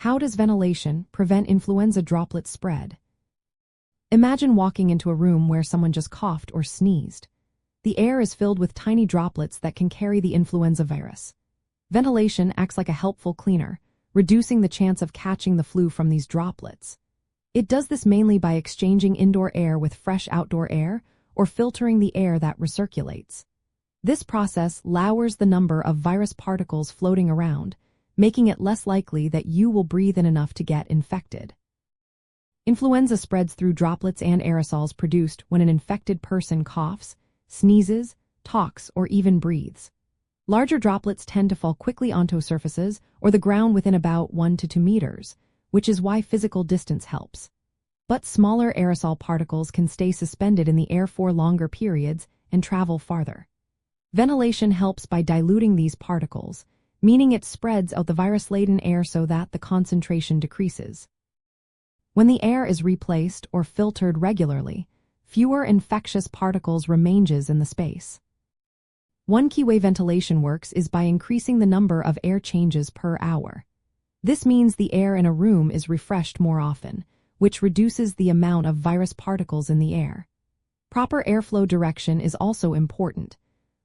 How does ventilation prevent influenza droplet spread? Imagine walking into a room where someone just coughed or sneezed. The air is filled with tiny droplets that can carry the influenza virus. Ventilation acts like a helpful cleaner, reducing the chance of catching the flu from these droplets. It does this mainly by exchanging indoor air with fresh outdoor air or filtering the air that recirculates. This process lowers the number of virus particles floating around, making it less likely that you will breathe in enough to get infected. Influenza spreads through droplets and aerosols produced when an infected person coughs, sneezes, talks, or even breathes. Larger droplets tend to fall quickly onto surfaces or the ground within about 1 to 2 meters, which is why physical distance helps. But smaller aerosol particles can stay suspended in the air for longer periods and travel farther. Ventilation helps by diluting these particles, meaning it spreads out the virus-laden air so that the concentration decreases. When the air is replaced or filtered regularly, fewer infectious particles remain in the space. One key way ventilation works is by increasing the number of air changes per hour. This means the air in a room is refreshed more often, which reduces the amount of virus particles in the air. Proper airflow direction is also important.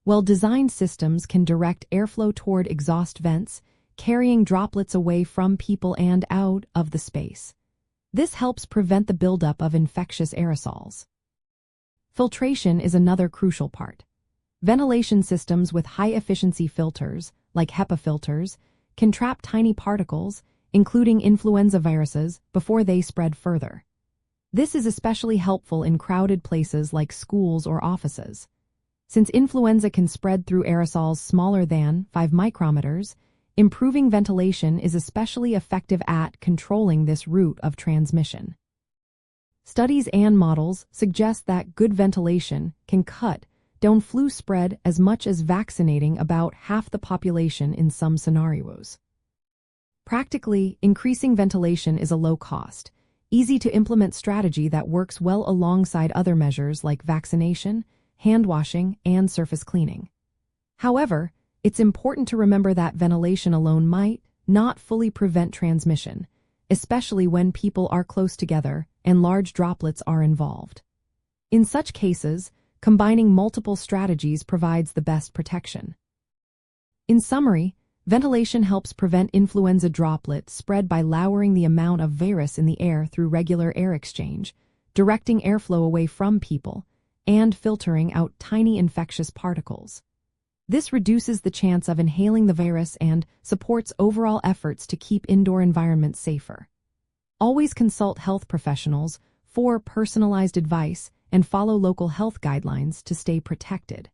Well-designed systems can direct airflow toward exhaust vents, carrying droplets away from people and out of the space. This helps prevent the buildup of infectious aerosols. Filtration is another crucial part. Ventilation systems with high-efficiency filters, like HEPA filters, can trap tiny particles, including influenza viruses, before they spread further. This is especially helpful in crowded places like schools or offices. Since influenza can spread through aerosols smaller than 5 micrometers, improving ventilation is especially effective at controlling this route of transmission. Studies and models suggest that good ventilation can cut down flu spread as much as vaccinating about half the population in some scenarios. Practically, increasing ventilation is a low-cost, easy-to-implement strategy that works well alongside other measures like vaccination, hand washing, and surface cleaning. However, it's important to remember that ventilation alone might not fully prevent transmission, especially when people are close together and large droplets are involved. In such cases, combining multiple strategies provides the best protection. In summary, ventilation helps prevent influenza droplet spread by lowering the amount of virus in the air through regular air exchange, directing airflow away from people, and filtering out tiny infectious particles. This reduces the chance of inhaling the virus and supports overall efforts to keep indoor environments safer. Always consult health professionals for personalized advice and follow local health guidelines to stay protected.